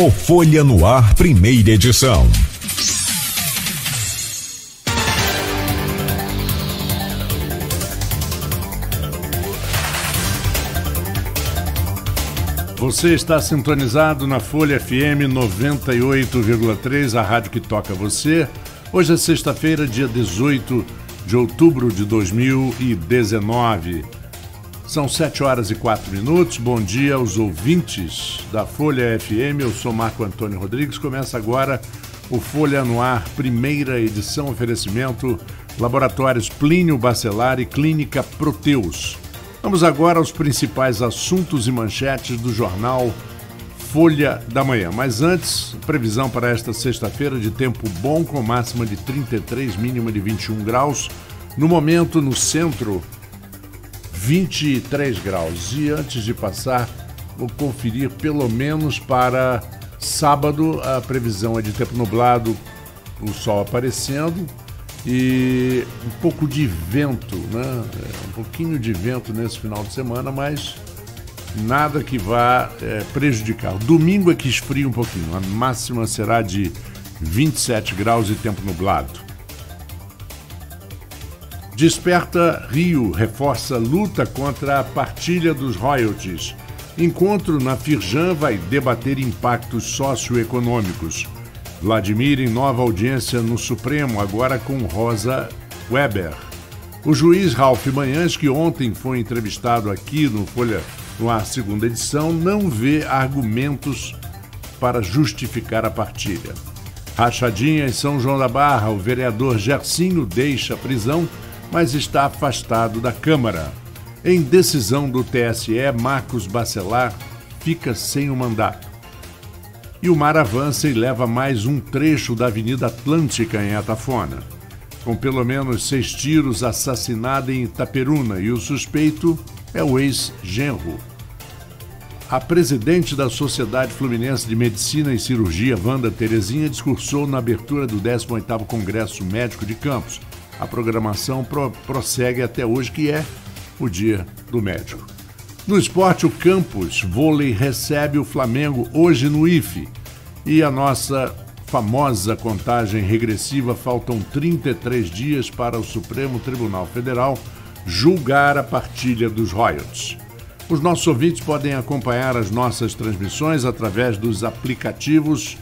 O Folha no Ar, primeira edição. Você está sintonizado na Folha FM 98,3, a rádio que toca você. Hoje é sexta-feira, dia 18 de outubro de 2019. São 7h04. Bom dia aos ouvintes da Folha FM. Eu sou Marco Antônio Rodrigues. Começa agora o Folha no Ar, primeira edição, oferecimento Laboratórios Plínio Bacelar e Clínica Proteus. Vamos agora aos principais assuntos e manchetes do jornal Folha da Manhã. Mas antes, previsão para esta sexta-feira de tempo bom, com máxima de 33, mínima de 21 graus. No momento, no centro, 23 graus. E antes de passar, vou conferir pelo menos para sábado. A previsão é de tempo nublado, o sol aparecendo e um pouco de vento, né? Um pouquinho de vento nesse final de semana, mas nada que vá prejudicar. O domingo é que esfria um pouquinho. A máxima será de 27 graus e tempo nublado. Desperta Rio reforça luta contra a partilha dos royalties. Encontro na Firjan vai debater impactos socioeconômicos. Vladimir em nova audiência no Supremo, agora com Rosa Weber. O juiz Ralph Manhães, que ontem foi entrevistado aqui no Folha no Ar, segunda edição, não vê argumentos para justificar a partilha. Rachadinha em São João da Barra, o vereador Gersinho deixa a prisão, mas está afastado da Câmara. Em decisão do TSE, Marcos Bacelar fica sem o mandato. E o mar avança e leva mais um trecho da Avenida Atlântica em Atafona. Com pelo menos 6 tiros, assassinado em Itaperuna, e o suspeito é o ex-genro. A presidente da Sociedade Fluminense de Medicina e Cirurgia, Wanda Terezinha, discursou na abertura do 18º Congresso Médico de Campos. A programação prossegue até hoje, que é o Dia do Médico. No esporte, o Campos Vôlei recebe o Flamengo hoje no IFE. E a nossa famosa contagem regressiva, faltam 33 dias para o Supremo Tribunal Federal julgar a partilha dos royalties. Os nossos ouvintes podem acompanhar as nossas transmissões através dos aplicativos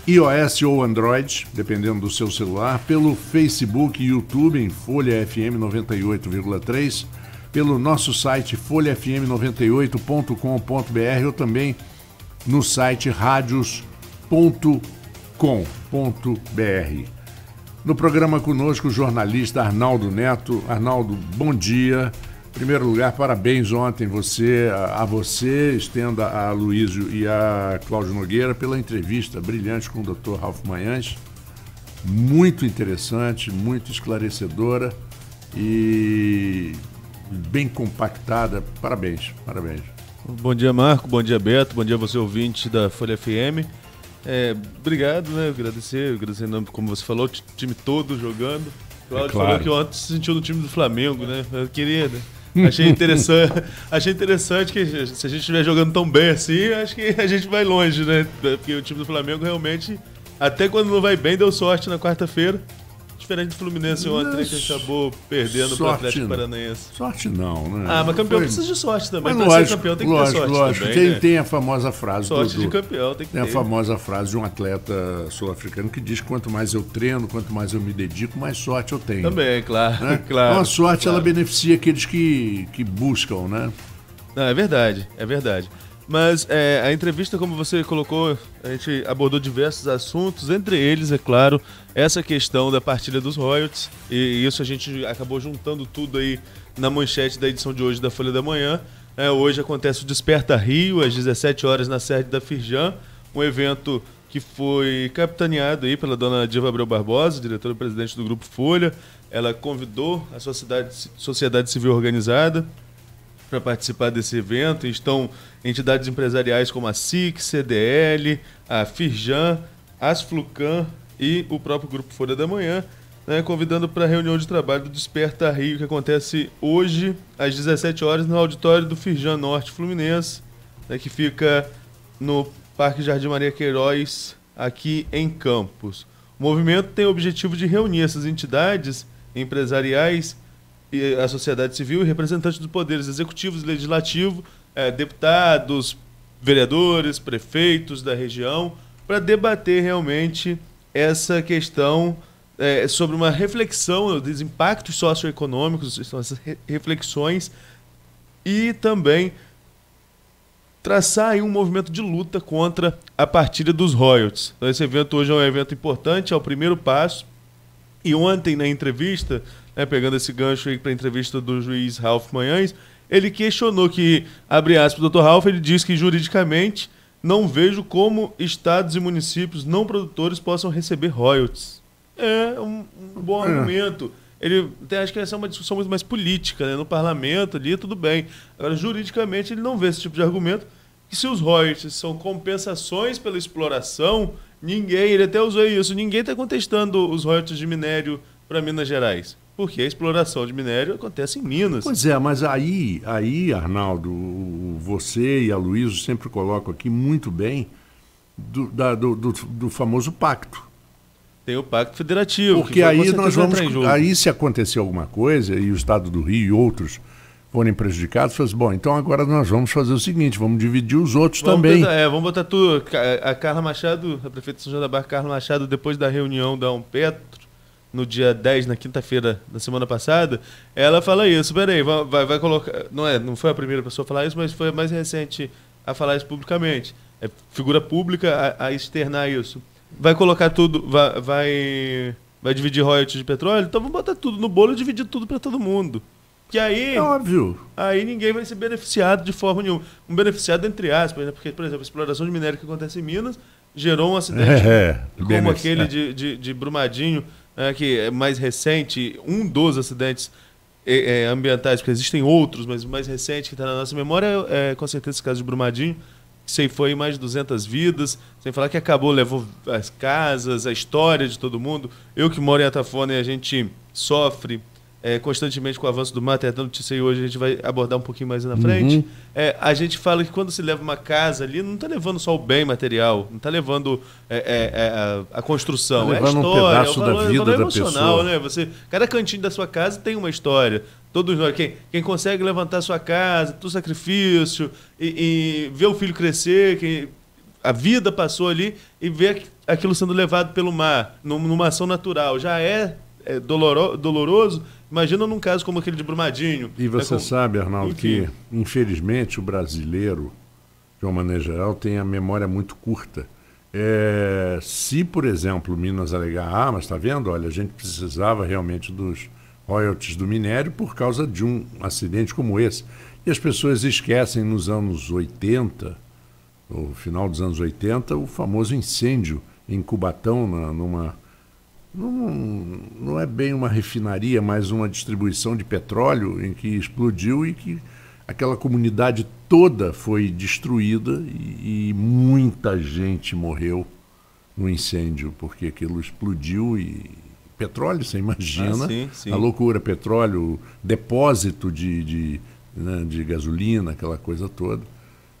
iOS ou Android, dependendo do seu celular, pelo Facebook e YouTube em Folha FM 98,3, pelo nosso site folhafm98.com.br ou também no site radios.com.br. No programa conosco o jornalista Arnaldo Neto. Arnaldo, bom dia. Em primeiro lugar, parabéns ontem a você, estenda a Luísio e a Cláudio Nogueira pela entrevista brilhante com o Dr. Ralph Manhães. Muito interessante, muito esclarecedora e bem compactada. Parabéns, parabéns. Bom dia, Marco, bom dia, Beto, bom dia a você, ouvinte da Folha FM. Obrigado, né? Agradecer em nome, como você falou, o time todo jogando. Cláudio falou que ontem se sentiu no time do Flamengo, né? Eu queria, né? Achei interessante que se a gente estiver jogando tão bem assim, acho que a gente vai longe, né? Porque o time do Flamengo realmente, até quando não vai bem, deu sorte na quarta-feira. Diferente do Fluminense ontem, que acabou perdendo para o Atlético Paranaense. Sorte não, né? Mas campeão precisa de sorte também. Mas para ser campeão tem que ter sorte também, né? Tem a famosa frase... Sorte de campeão tem que ter. Tem a famosa frase de um atleta sul-africano que diz que quanto mais eu treino, quanto mais eu me dedico, mais sorte eu tenho. Também, claro. Né? Claro. Então a sorte, ela beneficia aqueles que buscam, né? Não, é verdade. Mas a entrevista, como você colocou, a gente abordou diversos assuntos, entre eles, é claro, essa questão da partilha dos royalties, e isso a gente acabou juntando tudo aí na manchete da edição de hoje da Folha da Manhã. Hoje acontece o Desperta Rio, às 17 horas na sede da Firjan, um evento que foi capitaneado aí pela dona Diva Abreu Barbosa, diretora-presidente do Grupo Folha. Ela convidou a sociedade civil organizada para participar desse evento. Estão entidades empresariais como a SIC, CDL, a Firjan, Asflucan e o próprio Grupo Folha da Manhã, né, convidando para a reunião de trabalho do Desperta Rio, que acontece hoje às 17 horas no auditório do Firjan Norte Fluminense, né, que fica no Parque Jardim Maria Queiroz, aqui em Campos. O movimento tem o objetivo de reunir essas entidades empresariais, e a sociedade civil e representantes dos poderes executivo e legislativo, deputados, vereadores, prefeitos da região, para debater realmente essa questão sobre uma reflexão dos impactos socioeconômicos, essas reflexões, e também traçar aí um movimento de luta contra a partilha dos royalties. Então, esse evento hoje é um evento importante, é o primeiro passo. E ontem, na entrevista, pegando esse gancho aí para a entrevista do juiz Ralph Manhães, ele questionou que, abre aspas, o Dr. Ralph, ele diz que juridicamente não vejo como estados e municípios não produtores possam receber royalties. É um bom argumento. Ele acho que essa é uma discussão muito mais política, né? No parlamento ali, tudo bem. Agora, juridicamente, ele não vê esse tipo de argumento, que se os royalties são compensações pela exploração, ele até usou isso, ninguém está contestando os royalties de minério para Minas Gerais, porque a exploração de minério acontece em Minas. Pois é, mas aí Arnaldo, você e a Luísa sempre colocam aqui muito bem do famoso pacto. Tem o Pacto Federativo. Porque aí nós vamos. Aí, se acontecer alguma coisa e o Estado do Rio e outros forem prejudicados, faz bom, então agora nós vamos fazer o seguinte: vamos dividir os outros também. Vamos botar tudo. A Carla Machado, a prefeita de São João da Barra, Carla Machado, depois da reunião da Petro, no dia 10, na quinta-feira da semana passada, ela fala isso. Peraí, vai colocar. Não foi a primeira pessoa a falar isso, mas foi a mais recente a falar isso publicamente. É figura pública a externar isso. Vai colocar tudo, vai dividir royalties de petróleo, então vamos botar tudo no bolo e dividir tudo para todo mundo. Que aí, óbvio. Aí ninguém vai ser beneficiado de forma nenhuma. Um beneficiado entre aspas, né? Porque, por exemplo, a exploração de minério que acontece em Minas gerou um acidente como aquele de Brumadinho, que é mais recente, um dos acidentes ambientais, porque existem outros, mas o mais recente que está na nossa memória é com certeza esse caso de Brumadinho, que ceifou mais de 200 vidas, sem falar que levou as casas, a história de todo mundo. Eu que moro em Atafona e a gente sofre constantemente com o avanço do mar, até a notícia aí hoje a gente vai abordar um pouquinho mais na frente. A gente fala que quando se leva uma casa ali, não está levando só o bem material, não está levando a construção, tá levando a história, um pedaço da vida valor da emocional, pessoa. né? Cada cantinho da sua casa tem uma história. Todos nós, quem consegue levantar sua casa, todo sacrifício, e ver o filho crescer, que a vida passou ali, e ver aquilo sendo levado pelo mar, numa ação natural, já é doloroso. Imagina num caso como aquele de Brumadinho. E você sabe, Arnaldo, que infelizmente o brasileiro, de uma maneira geral, tem a memória muito curta. Se, por exemplo, Minas alegar, mas está vendo, olha, a gente precisava realmente dos royalties do minério por causa de um acidente como esse. E as pessoas esquecem nos anos 80, no final dos anos 80, o famoso incêndio em Cubatão, não é bem uma refinaria, mas uma distribuição de petróleo em que explodiu e que aquela comunidade toda foi destruída e muita gente morreu no incêndio, porque aquilo explodiu e petróleo, você imagina, sim. A loucura, petróleo, depósito de gasolina, aquela coisa toda.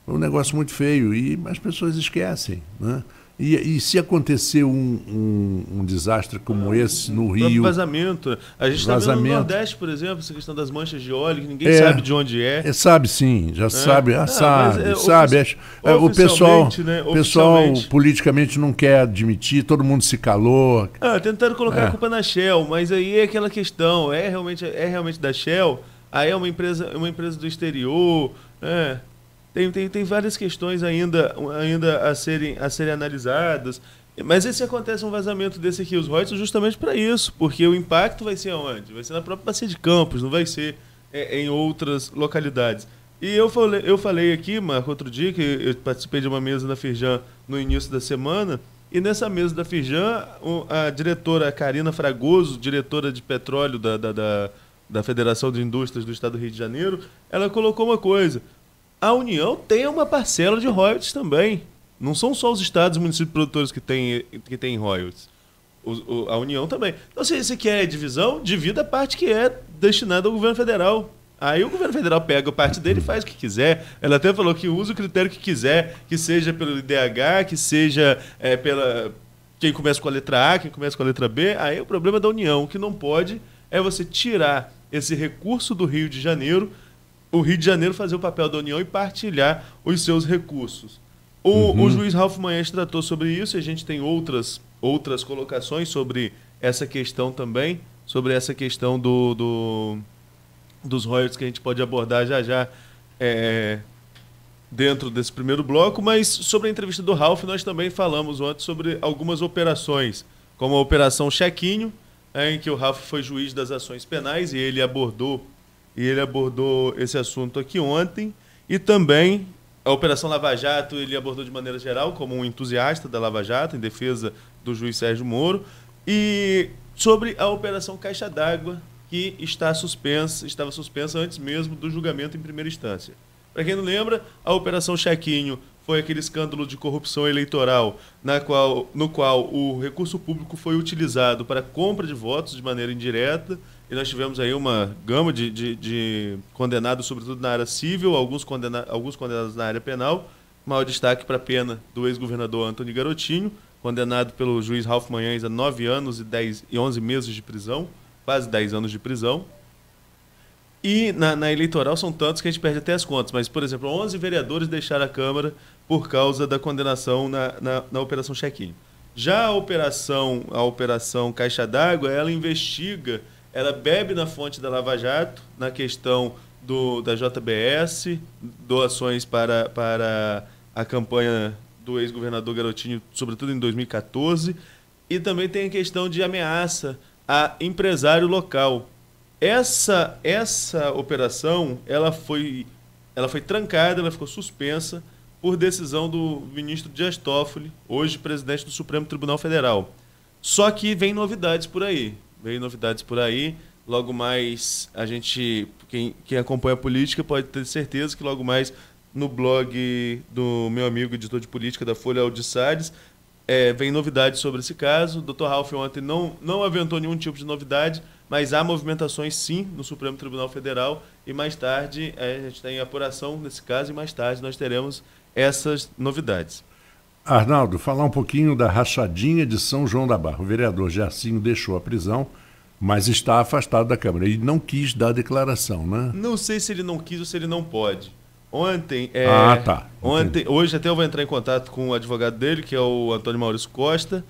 É um negócio muito feio e as pessoas esquecem, né? E se acontecer um desastre como esse no Rio... Vazamento. A gente está vendo no Nordeste, por exemplo, essa questão das manchas de óleo, que ninguém sabe de onde é. Sabe sim, já sabe. Sabe. O pessoal oficialmente politicamente não quer admitir, todo mundo se calou. Tentaram colocar a culpa na Shell, mas aí é aquela questão, é realmente da Shell, aí é uma empresa do exterior, né? Tem várias questões ainda a serem analisadas. Mas se acontece um vazamento desse aqui, os royalties, justamente para isso, porque o impacto vai ser aonde? Vai ser na própria Bacia de Campos, não vai ser em outras localidades. E eu falei aqui, Marco, outro dia, que eu participei de uma mesa na Firjan no início da semana, e nessa mesa da Firjan, a diretora Karina Fragoso, diretora de petróleo da Federação de Indústrias do Estado do Rio de Janeiro, ela colocou uma coisa: a União tem uma parcela de royalties também. Não são só os estados e municípios produtores que têm royalties. A União também. Então, se você quer divisão, divida a parte que é destinada ao governo federal. Aí o governo federal pega a parte dele e faz o que quiser. Ela até falou que usa o critério que quiser, que seja pelo IDH, que seja pela quem começa com a letra A, quem começa com a letra B. Aí o problema da União, o que não pode é você tirar esse recurso do Rio de Janeiro, o Rio de Janeiro fazer o papel da União e partilhar os seus recursos. O juiz Ralph Manhães tratou sobre isso, e a gente tem outras colocações sobre essa questão também, sobre essa questão dos royalties que a gente pode abordar já dentro desse primeiro bloco, mas sobre a entrevista do Ralph nós também falamos ontem sobre algumas operações, como a Operação Chequinho, em que o Ralph foi juiz das ações penais e ele abordou esse assunto aqui ontem, e também a Operação Lava Jato ele abordou de maneira geral como um entusiasta da Lava Jato, em defesa do juiz Sérgio Moro, e sobre a Operação Caixa d'Água, que estava suspensa antes mesmo do julgamento em primeira instância. Para quem não lembra, a Operação Chequinho foi aquele escândalo de corrupção eleitoral no qual o recurso público foi utilizado para compra de votos de maneira indireta, e nós tivemos aí uma gama de condenados, sobretudo na área civil, alguns condenados na área penal. Maior destaque para a pena do ex-governador Antônio Garotinho, condenado pelo juiz Ralph Manhães a 9 anos e 11 meses de prisão, quase 10 anos de prisão. E na eleitoral são tantos que a gente perde até as contas, mas, por exemplo, 11 vereadores deixaram a Câmara por causa da condenação na Operação Chequinho. Já a Operação Caixa d'Água, ela investiga, ela bebe na fonte da Lava Jato, na questão da JBS, doações para a campanha do ex-governador Garotinho, sobretudo em 2014, e também tem a questão de ameaça a empresário local. Essa operação ela foi trancada, ela ficou suspensa por decisão do ministro Dias Toffoli, hoje presidente do Supremo Tribunal Federal. Só que vem novidades por aí. Logo mais, quem acompanha a política pode ter certeza que logo mais no blog do meu amigo editor de política da Folha, Aldir Salles, vem novidades sobre esse caso. O Dr. Ralph ontem não aventou nenhum tipo de novidade, mas há movimentações sim no Supremo Tribunal Federal, e mais tarde a gente tem apuração nesse caso, e mais tarde nós teremos essas novidades. Arnaldo, falar um pouquinho da rachadinha de São João da Barra. O vereador Gersinho deixou a prisão, mas está afastado da Câmara. Ele não quis dar declaração, né? Não sei se ele não quis ou se ele não pode. Hoje até eu vou entrar em contato com o advogado dele, que é o Antônio Maurício Costa,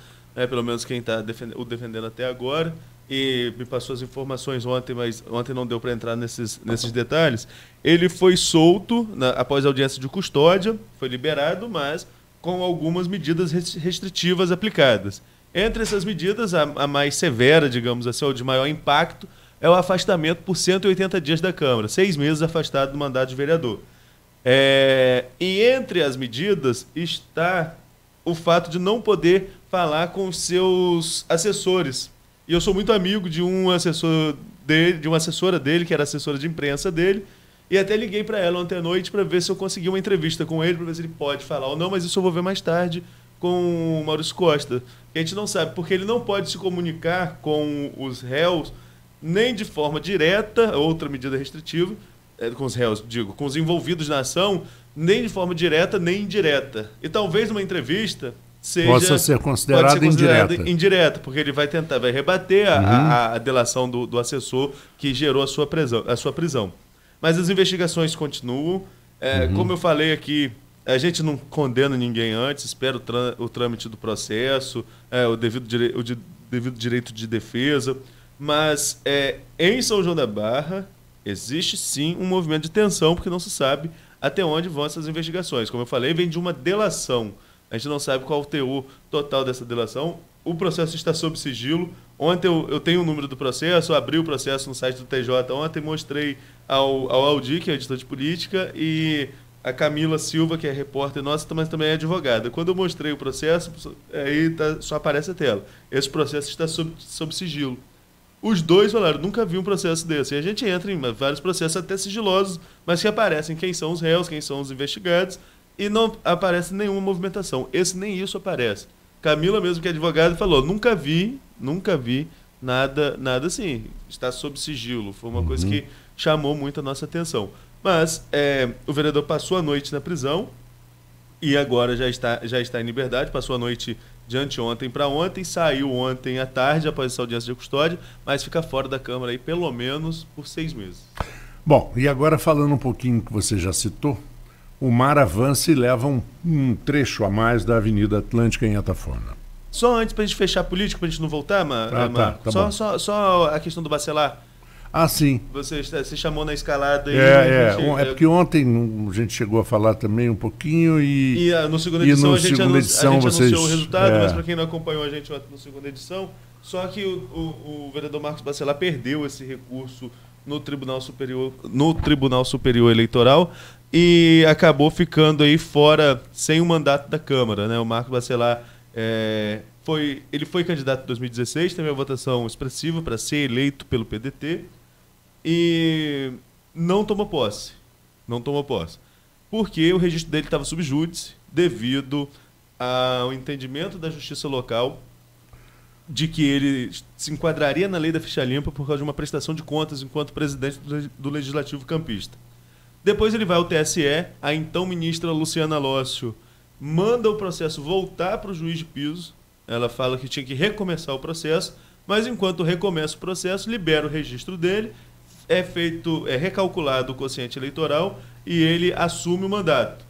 pelo menos quem está o defendendo até agora, e me passou as informações ontem, mas ontem não deu para entrar nesses detalhes. Ele foi solto após a audiência de custódia, foi liberado, mas com algumas medidas restritivas aplicadas. Entre essas medidas, a mais severa, digamos assim, ou de maior impacto, é o afastamento por 180 dias da Câmara, 6 meses afastado do mandato de vereador. E entre as medidas está o fato de não poder falar com os seus assessores. E eu sou muito amigo de um assessor dele, de uma assessora dele, que era assessora de imprensa dele, e até liguei para ela ontem à noite para ver se eu consegui uma entrevista com ele, para ver se ele pode falar ou não, mas isso eu vou ver mais tarde com o Maurício Costa. A gente não sabe, porque ele não pode se comunicar com os réus nem de forma direta, outra medida restritiva, com os réus, com os envolvidos na ação, nem de forma direta nem indireta. E talvez uma entrevista possa ser considerada indireta, porque ele vai rebater a delação do assessor que gerou a sua prisão. Mas as investigações continuam. Como eu falei aqui, a gente não condena ninguém antes, espera o trâmite do processo, o devido direito de defesa, mas em São João da Barra existe sim um movimento de tensão, porque não se sabe até onde vão essas investigações. Como eu falei, vem de uma delação. A gente não sabe qual o teor total dessa delação. O processo está sob sigilo. Ontem eu tenho o número do processo, abri o processo no site do TJ ontem, mostrei ao Aldir, que é editor de política, e a Camila Silva, que é repórter nossa, mas também é advogada. Quando eu mostrei o processo, aí só aparece a tela. Esse processo está sob sigilo. Os dois falaram, nunca vi um processo desse. E a gente entra em vários processos até sigilosos, mas que aparecem quem são os réus, quem são os investigados, e não aparece nenhuma movimentação. Esse nem isso aparece. Camila mesmo, que é advogada, falou, nunca vi nada assim. Está sob sigilo. Foi uma coisa chamou muito a nossa atenção. Mas o vereador passou a noite na prisão e agora já está em liberdade, passou a noite de anteontem para ontem, saiu ontem à tarde após essa audiência de custódia, mas fica fora da Câmara aí pelo menos por 6 meses. Bom, e agora falando um pouquinho que você já citou, o mar avança e leva um trecho a mais da Avenida Atlântica em Atafona. Só antes para a gente fechar a política, para a gente não voltar, só a questão do Bacelar. Ah, sim. Você chamou na escalada aí. É porque ontem a gente chegou a falar também um pouquinho e no segunda edição a gente anunciou o resultado, mas para quem não acompanhou a gente na segunda edição, só que o vereador Marcos Bacelar perdeu esse recurso no Tribunal Superior Eleitoral e acabou ficando aí fora sem o mandato da Câmara, né? O Marcos Bacelar ele foi candidato em 2016, teve uma votação expressiva para ser eleito pelo PDT e não tomou posse. Porque o registro dele estava sob júdice devido ao entendimento da Justiça Local de que ele se enquadraria na lei da ficha limpa por causa de uma prestação de contas enquanto presidente do Legislativo campista. Depois ele vai ao TSE, a então ministra Luciana Lócio manda o processo voltar para o juiz de piso. Ela fala que tinha que recomeçar o processo, mas enquanto recomeça o processo, libera o registro dele, é recalculado o quociente eleitoral e ele assume o mandato.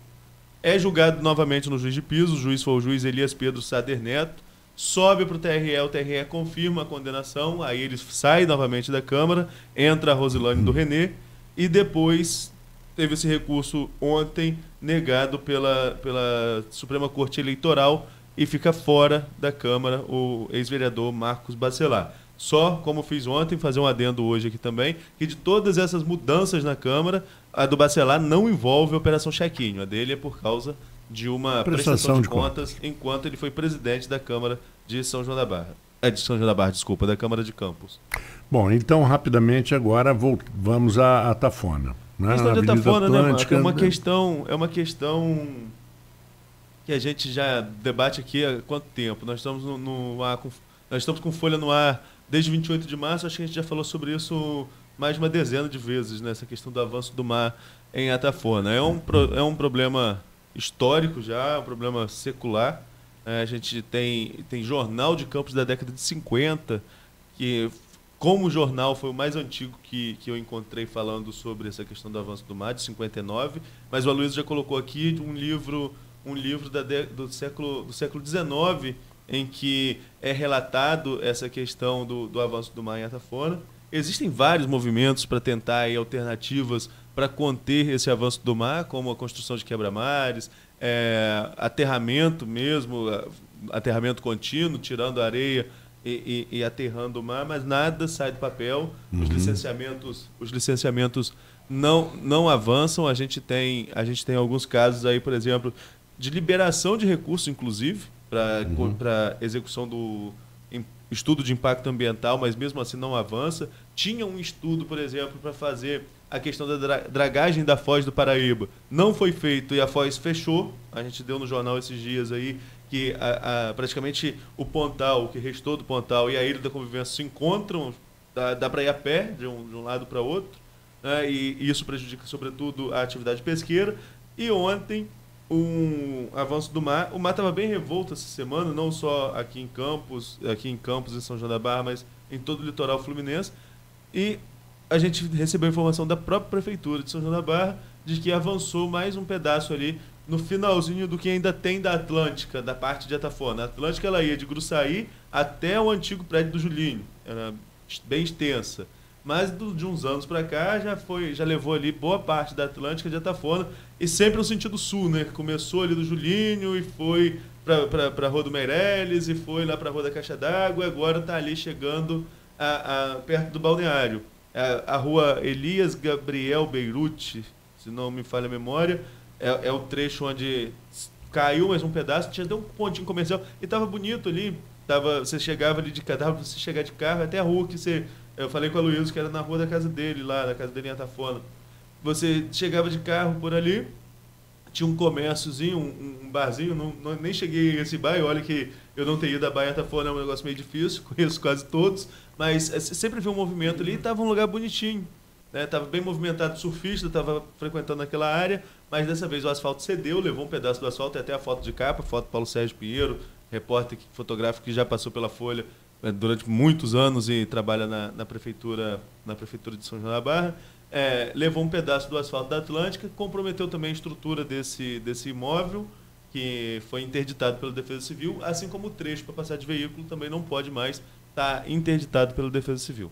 É julgado novamente no juiz de piso, o juiz foi o juiz Elias Pedro Sader Neto, sobe para o TRE confirma a condenação, aí ele sai novamente da Câmara, entra a Rosilane do Renê e depois teve esse recurso ontem negado pela Suprema Corte Eleitoral e fica fora da Câmara o ex-vereador Marcos Bacelar. Só, como fiz ontem, fazer um adendo hoje aqui também, que de todas essas mudanças na Câmara, a do Bacelar não envolve a Operação Chequinho. A dele é por causa de uma prestação de contas enquanto ele foi presidente da Câmara de São João da Barra. Da Câmara de Campos. Bom, então, rapidamente, agora vamos a Atafona. A questão de Atafona, né, Marco? É uma questão que a gente já debate aqui há quanto tempo? Nós estamos nós estamos com Folha no ar desde 28 de março, acho que a gente já falou sobre isso mais de uma dezena de vezes, né? Essa questão do avanço do mar em Atafona. É um problema histórico já, um problema secular. A gente tem jornal de Campos da década de 50, que como jornal foi o mais antigo que eu encontrei falando sobre essa questão do avanço do mar, de 59, mas o Aloysio já colocou aqui um livro do século XIX, em que é relatado essa questão do avanço do mar em Atafona. Existem vários movimentos para tentar aí, alternativas para conter esse avanço do mar, como a construção de quebra-mares, aterramento mesmo, aterramento contínuo, tirando a areia e aterrando o mar, mas nada sai do papel. Os licenciamentos não avançam. A gente tem alguns casos aí, por exemplo, de liberação de recursos, inclusive, para execução do estudo de impacto ambiental, mas mesmo assim não avança. Tinha um estudo, por exemplo, para fazer a questão da dragagem da Foz do Paraíba. Não foi feito e a Foz fechou. A gente deu no jornal esses dias aí que praticamente o Pontal, o que restou do Pontal e a Ilha da Convivência se encontram, dá para ir a pé de um lado para outro, né? E isso prejudica sobretudo a atividade pesqueira. E ontem um avanço do mar. O mar estava bem revolto essa semana, não só aqui em Campos, em São João da Barra, mas em todo o litoral fluminense. E a gente recebeu informação da própria Prefeitura de São João da Barra de que avançou mais um pedaço ali no finalzinho do que ainda tem da Atlântica, da parte de Atafona. A Atlântica ela ia de Gruçaí até o antigo prédio do Julinho, era bem extensa. Mas de uns anos para cá já levou ali boa parte da Atlântica de Atafona, e sempre no sentido sul, né? Começou ali do Julinho e foi para a Rua do Meireles e foi lá para a Rua da Caixa d'Água, e agora está ali chegando perto do balneário. A Rua Elias Gabriel Beirute, se não me falha a memória, é o trecho onde caiu mais um pedaço, tinha até um pontinho comercial e estava bonito ali. Você chegava ali dava para você chegar de carro até a rua que você... Eu falei com a Luísa que era na rua da casa dele, lá, na casa dele em Atafona. Você chegava de carro por ali, tinha um comérciozinho, um barzinho, nem cheguei a esse bairro, olha que eu não tenho ido a Baía Atafona, é um negócio meio difícil, conheço quase todos, mas sempre vi um movimento ali e estava um lugar bonitinho. Estava bem movimentado, surfista, estava frequentando aquela área, mas dessa vez o asfalto cedeu, levou um pedaço do asfalto, tem até a foto de capa, foto do Paulo Sérgio Pinheiro, repórter fotográfico que já passou pela Folha durante muitos anos e trabalha na prefeitura de São João da Barra. Levou um pedaço do asfalto da Atlântica, comprometeu também a estrutura desse imóvel, que foi interditado pela Defesa Civil, assim como o trecho para passar de veículo também não pode mais estar interditado pela Defesa Civil.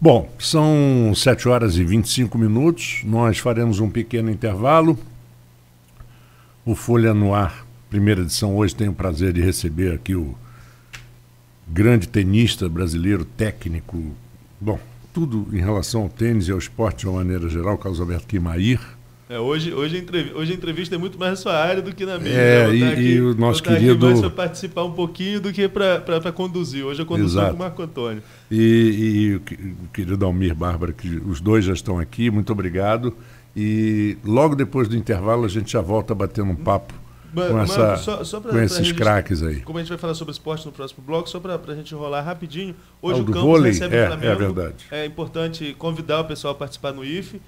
Bom, são 7 horas e 25 minutos, nós faremos um pequeno intervalo. O Folha no Ar, primeira edição, hoje tenho o prazer de receber aqui o grande tenista brasileiro, técnico, bom, tudo em relação ao tênis e ao esporte de uma maneira geral, Carlos Alberto Quimair. Hoje a entrevista é muito mais na sua área do que na minha. E o nosso querido... mais para participar um pouquinho do que para conduzir. Hoje eu conduzo com o Marco Antônio. E o querido Almir Bárbara, que os dois já estão aqui, muito obrigado. E logo depois do intervalo a gente já volta batendo um papo com esses craques aí. Como a gente vai falar sobre esporte no próximo bloco, só para a gente rolar rapidinho. Hoje o Campos vôlei, recebe o Flamengo. É verdade. É importante convidar o pessoal a participar no IFE.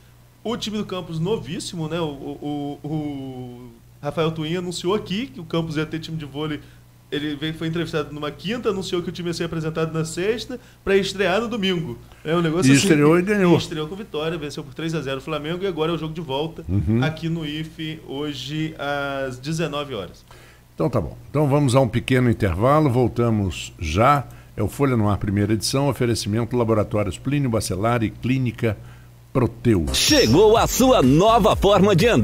O time do Campos novíssimo, né? O Rafael Twin anunciou aqui que o Campos ia ter time de vôlei. Ele foi entrevistado numa quinta, anunciou que o time ia ser apresentado na sexta para estrear no domingo. É um negócio e assim. Estreou e ganhou. Estreou com vitória, venceu por 3-0 o Flamengo e agora é o jogo de volta aqui no IFE, hoje às 19 horas. Então tá bom. Então vamos a um pequeno intervalo, voltamos já. É o Folha no Ar, primeira edição, oferecimento Laboratórios Plínio Bacelar e Clínica Proteus. Chegou a sua nova forma de andar.